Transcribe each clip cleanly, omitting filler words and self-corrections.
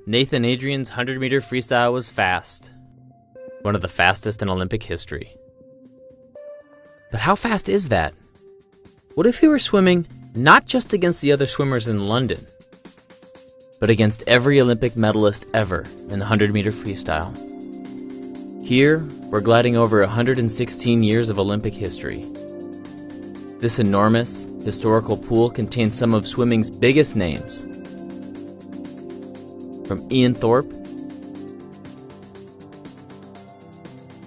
Nathan Adrian's 100-meter freestyle was fast. One of the fastest in Olympic history. But how fast is that? What if he were swimming not just against the other swimmers in London, but against every Olympic medalist ever in the 100-meter freestyle? Here, we're gliding over 116 years of Olympic history. This enormous, historical pool contains some of swimming's biggest names. From Ian Thorpe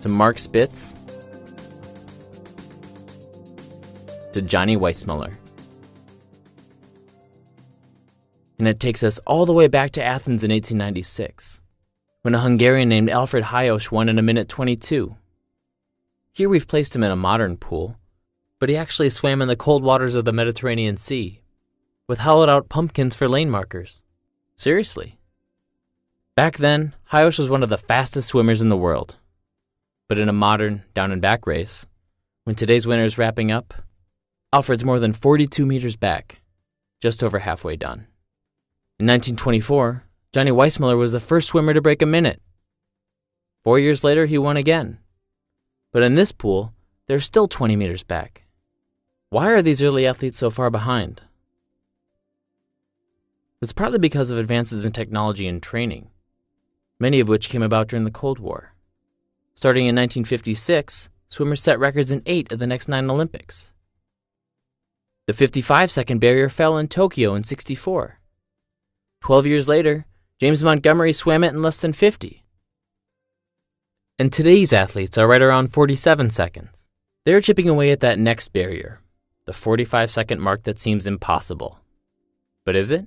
to Mark Spitz to Johnny Weissmuller. And it takes us all the way back to Athens in 1896, when a Hungarian named Alfred Hajósz won in a minute 22. Here we've placed him in a modern pool, but he actually swam in the cold waters of the Mediterranean Sea, with hollowed-out pumpkins for lane markers. Seriously. Back then, Hajósz was one of the fastest swimmers in the world. But in a modern down-and-back race, when today's winner is wrapping up, Alfred's more than 42 meters back, just over halfway done. In 1924, Johnny Weissmuller was the first swimmer to break a minute. 4 years later, he won again. But in this pool, they're still 20 meters back. Why are these early athletes so far behind? It's partly because of advances in technology and training, many of which came about during the Cold War. Starting in 1956, swimmers set records in 8 of the next 9 Olympics. The 55-second barrier fell in Tokyo in '64. 12 years later, James Montgomery swam it in less than 50. And today's athletes are right around 47 seconds. They're chipping away at that next barrier, the 45-second mark that seems impossible. But is it?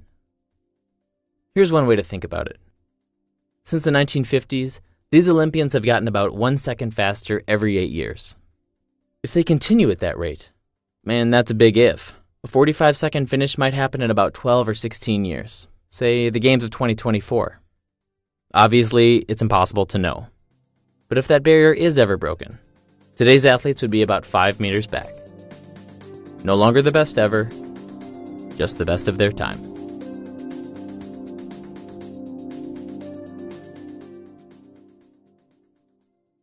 Here's one way to think about it. Since the 1950s, these Olympians have gotten about 1 second faster every 8 years. If they continue at that rate, man, that's a big if. A 45-second finish might happen in about 12 or 16 years, say the Games of 2024. Obviously, it's impossible to know. But if that barrier is ever broken, today's athletes would be about 5 meters back. No longer the best ever, just the best of their time.